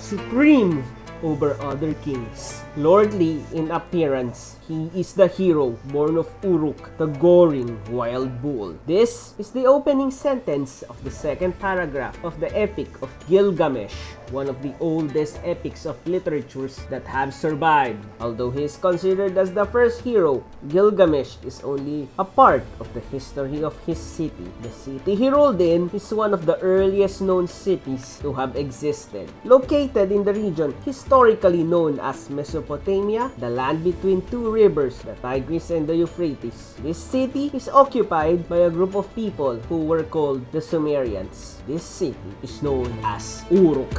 supreme over other kings. Lordly in appearance, he is the hero born of Uruk, the goring wild bull. This is the opening sentence of the second paragraph of the Epic of Gilgamesh, one of the oldest epics of literatures that have survived. Although he is considered as the first hero, Gilgamesh is only a part of the history of his city. The city he ruled in is one of the earliest known cities to have existed. Located in the region historically known as Mesopotamia, the land between two rivers, the Tigris and the Euphrates. This city is occupied by a group of people who were called the Sumerians. This city is known as Uruk.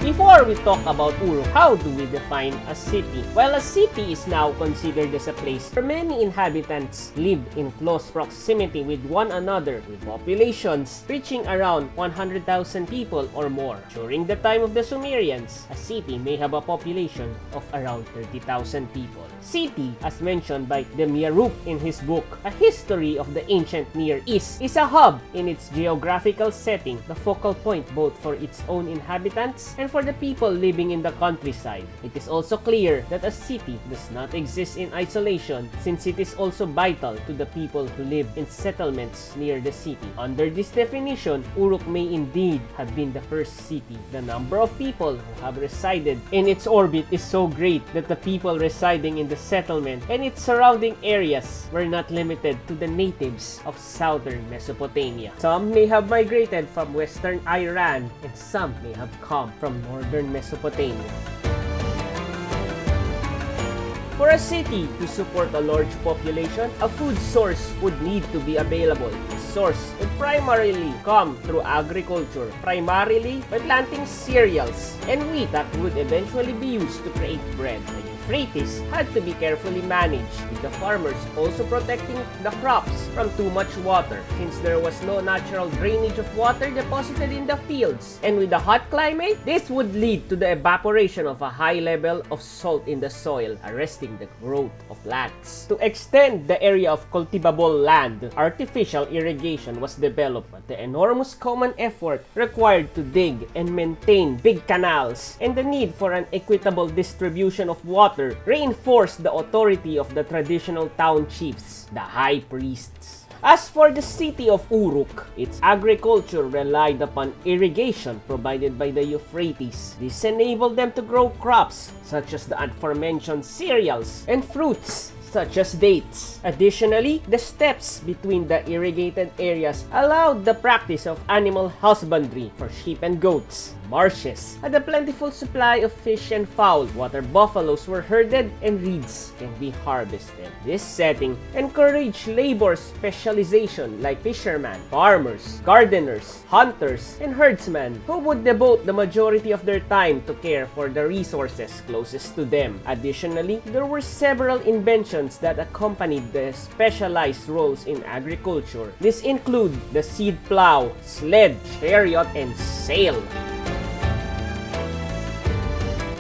Before we talk about Uruk, how do we define a city? Well, a city is now considered as a place where many inhabitants live in close proximity with one another, with populations reaching around 100,000 people or more. During the time of the Sumerians, a city may have a population of around 30,000 people. City, as mentioned by Uruk in his book, A History of the Ancient Near East, is a hub in its geographical setting, the focal point both for its own inhabitants and for the people living in the countryside. It is also clear that a city does not exist in isolation, since it is also vital to the people who live in settlements near the city. Under this definition, Uruk may indeed have been the first city. The number of people who have resided in its orbit is so great that the people residing in the settlement and its surrounding areas were not limited to the natives of southern Mesopotamia. Some may have migrated from western Iran and some may have come from northern Mesopotamia. For a city to support a large population, a food source would need to be available. This source would primarily come through agriculture, primarily by planting cereals and wheat that would eventually be used to create bread. The Euphrates had to be carefully managed, with the farmers also protecting the crops from too much water, since there was no natural drainage of water deposited in the fields. And with a hot climate, this would lead to the evaporation of a high level of salt in the soil, arresting the growth of plants. To extend the area of cultivable land, artificial irrigation was developed, but the enormous common effort required to dig and maintain big canals and the need for an equitable distribution of water reinforced the authority of the traditional town chiefs, the high priests. As for the city of Uruk, its agriculture relied upon irrigation provided by the Euphrates. This enabled them to grow crops such as the aforementioned cereals and fruits such as dates. Additionally, the steppes between the irrigated areas allowed the practice of animal husbandry for sheep and goats. Marshes had a plentiful supply of fish and fowl. Water buffaloes were herded and reeds can be harvested. This setting encouraged labor specialization like fishermen, farmers, gardeners, hunters, and herdsmen who would devote the majority of their time to care for the resources closest to them. Additionally, there were several inventions that accompanied the specialized roles in agriculture. These include the seed plow, sled, chariot, and sail.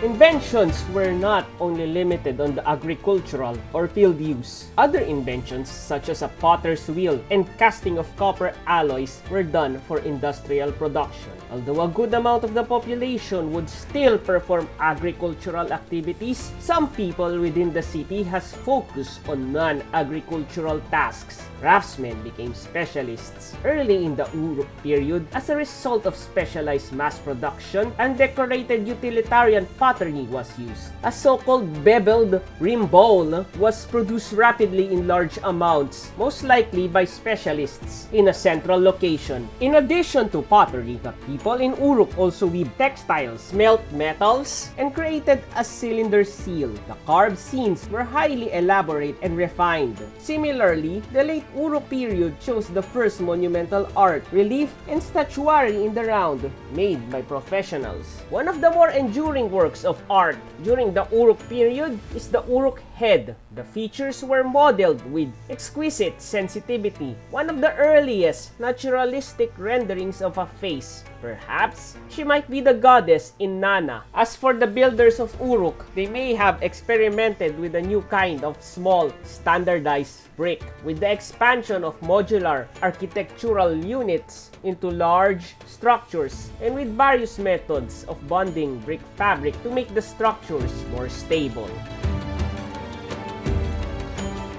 Inventions were not only limited on the agricultural or field use. Other inventions such as a potter's wheel and casting of copper alloys were done for industrial production. Although a good amount of the population would still perform agricultural activities, some people within the city has focused on non-agricultural tasks. Craftsmen became specialists early in the Uruk period as a result of specialized mass production, and decorated utilitarian pottery was used. A so-called beveled rim bowl was produced rapidly in large amounts, most likely by specialists in a central location. In addition to pottery, the people in Uruk also weaved textiles, smelt metals, and created a cylinder seal. The carved scenes were highly elaborate and refined. Similarly, the late Uruk period shows the first monumental art, relief, and statuary in the round, made by professionals. One of the more enduring works of art during the Uruk period is the Uruk head. The features were modeled with exquisite sensitivity, one of the earliest naturalistic renderings of a face. Perhaps she might be the goddess Inanna. As for the builders of Uruk, they may have experimented with a new kind of small, standardized brick, with the expansion of modular architectural units into large structures, and with various methods of bonding brick fabric to make the structures more stable.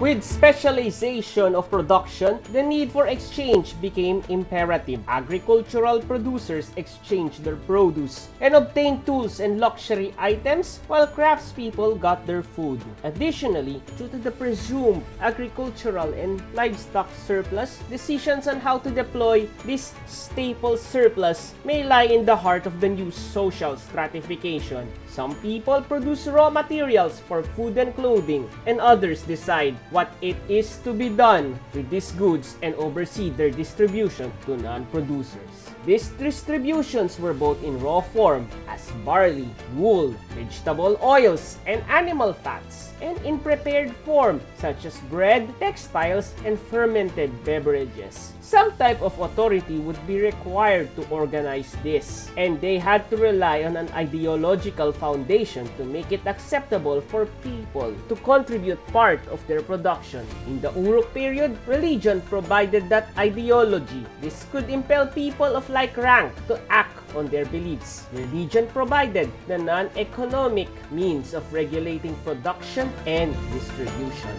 With specialization of production, the need for exchange became imperative. Agricultural producers exchanged their produce and obtained tools and luxury items, while craftspeople got their food. Additionally, due to the presumed agricultural and livestock surplus, decisions on how to deploy this staple surplus may lie in the heart of the new social stratification. Some people produce raw materials for food and clothing, and others decide what it is to be done with these goods and oversee their distribution to non-producers. These distributions were both in raw form, as barley, wool, vegetable oils, and animal fats, and in prepared form, such as bread, textiles, and fermented beverages. Some type of authority would be required to organize this, and they had to rely on an ideological foundation to make it acceptable for people to contribute part of their production. In the Uruk period, religion provided that ideology. This could impel people of like rank to act on their beliefs. Religion provided the non-economic means of regulating production and distribution.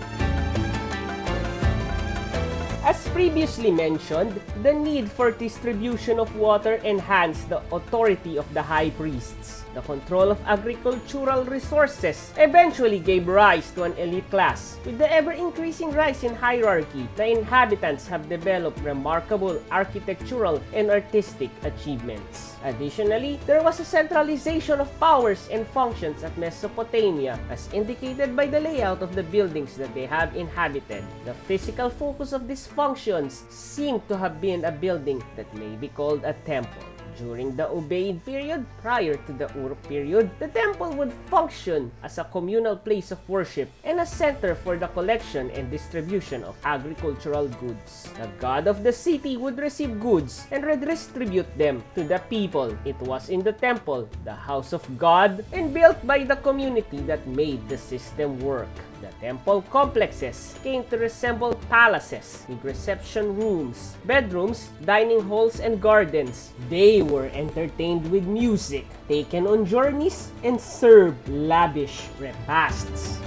As previously mentioned, the need for distribution of water enhanced the authority of the high priests. The control of agricultural resources eventually gave rise to an elite class. With the ever-increasing rise in hierarchy, the inhabitants have developed remarkable architectural and artistic achievements. Additionally, there was a centralization of powers and functions at Mesopotamia, as indicated by the layout of the buildings that they have inhabited. The physical focus of these functions seemed to have been a building that may be called a temple. During the Ubaid period, prior to the Uruk period, the temple would function as a communal place of worship and a center for the collection and distribution of agricultural goods. The god of the city would receive goods and redistribute them to the people. It was in the temple, the house of God, and built by the community that made the system work. The temple complexes came to resemble palaces with reception rooms, bedrooms, dining halls, and gardens. They were entertained with music, taken on journeys, and served lavish repasts.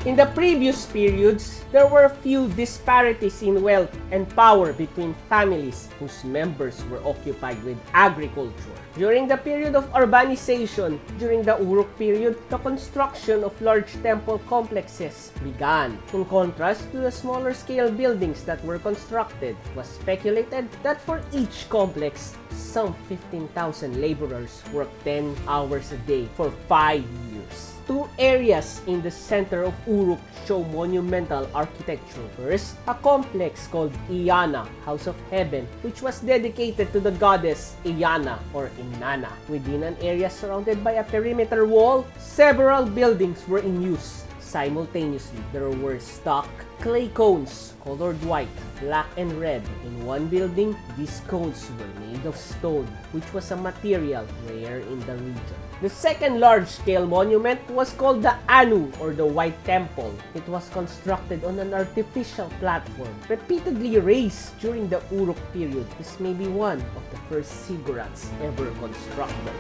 In the previous periods, there were few disparities in wealth and power between families whose members were occupied with agriculture. During the period of urbanization, during the Uruk period, the construction of large temple complexes began. In contrast to the smaller scale buildings that were constructed, it was speculated that for each complex, some 15,000 laborers worked 10 hours a day for 5 years. Two areas in the center of Uruk show monumental architecture. First, a complex called Iyana, House of Heaven, which was dedicated to the goddess Iyana or Inanna. Within an area surrounded by a perimeter wall, several buildings were in use. Simultaneously, there were stuck clay cones colored white, black, and red. In one building, these cones were made of stone, which was a material rare in the region. The second large-scale monument was called the Anu, or the White Temple. It was constructed on an artificial platform, repeatedly raised during the Uruk period. This may be one of the first ziggurats ever constructed.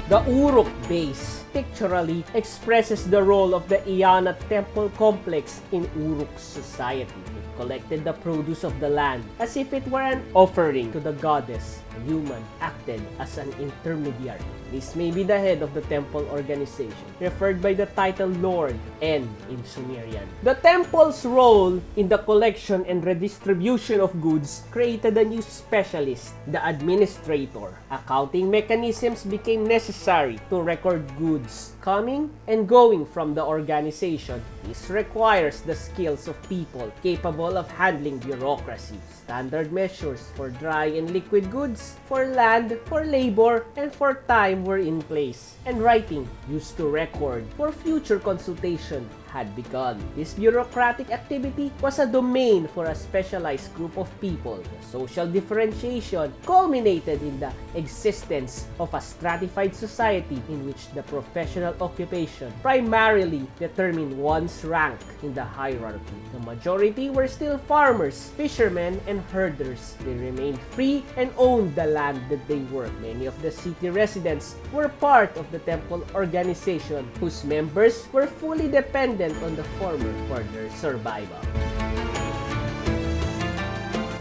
The Uruk base pictorially expresses the role of the Iyana temple complex in Uruk society. It collected the produce of the land as if it were an offering to the goddess. A human acted as an intermediary. This may be the head of the temple organization, referred by the title Lord N in Sumerian. The temple's role in the collection and redistribution of goods created a new specialist, the administrator. Accounting mechanisms became necessary to record goods coming and going from the organization. This requires the skills of people capable of handling bureaucracy. Standard measures for dry and liquid goods, for land, for labor, and for time were in place, and writing, used to record for future consultation, had begun. This bureaucratic activity was a domain for a specialized group of people. The social differentiation culminated in the existence of a stratified society in which the professional occupation primarily determined one's rank in the hierarchy. The majority were still farmers, fishermen, and herders. They remained free and owned the land that they worked. Many of the city residents were part of the temple organization, whose members were fully dependent on the former for their survival.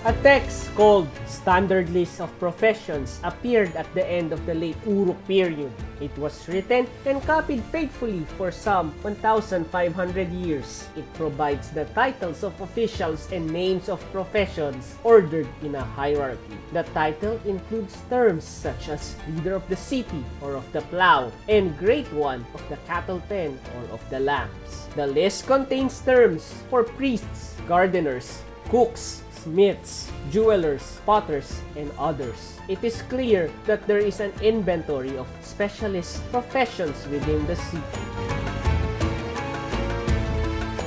A text called Standard List of Professions appeared at the end of the late Uruk period. It was written and copied faithfully for some 1,500 years. It provides the titles of officials and names of professions ordered in a hierarchy. The title includes terms such as leader of the city or of the plow and great one of the cattle pen or of the lambs. The list contains terms for priests, gardeners, cooks, smiths, jewelers, potters, and others. It is clear that there is an inventory of specialist professions within the city.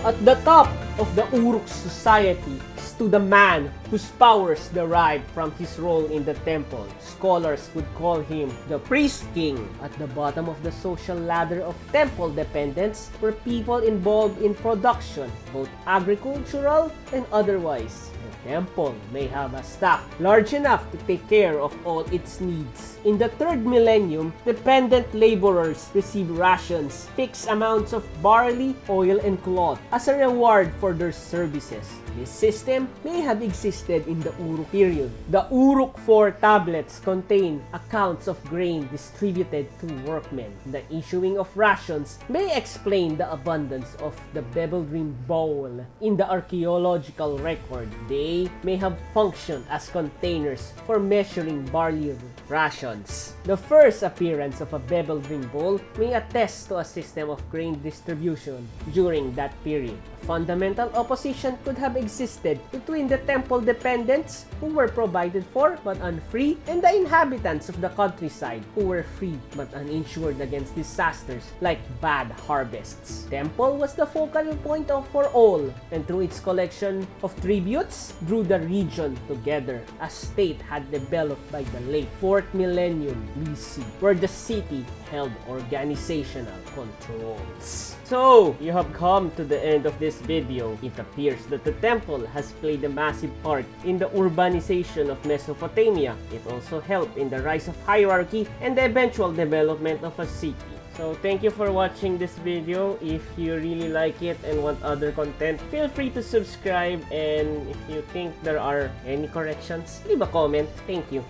At the top of the Uruk Society stood a man whose powers derived from his role in the temple. Scholars would call him the priest king. At the bottom of the social ladder of temple dependents were people involved in production, both agricultural and otherwise. The temple may have a staff large enough to take care of all its needs. In the 3rd millennium, dependent laborers received rations, fixed amounts of barley, oil, and cloth as a reward for their services. This system may have existed in the Uruk period. The Uruk 4 tablets contain accounts of grain distributed to workmen. The issuing of rations may explain the abundance of the bevel-rimmed bowl in the archaeological record. They may have functioned as containers for measuring barley rations. The first appearance of a bevel-rimmed bowl may attest to a system of grain distribution during that period. A fundamental opposition could have existed between the temple dependents, who were provided for but unfree, and the inhabitants of the countryside, who were free but uninsured against disasters like bad harvests. Temple was the focal point for all, and through its collection of tributes, drew the region together. A state had developed by the late 4th millennium BC, where the city held organizational controls. So, you have come to the end of this video. It appears that the temple has played a massive part in the urbanization of Mesopotamia. It also helped in the rise of hierarchy and the eventual development of a city. So, thank you for watching this video. If you really like it and want other content, feel free to subscribe. And if you think there are any corrections, leave a comment. Thank you.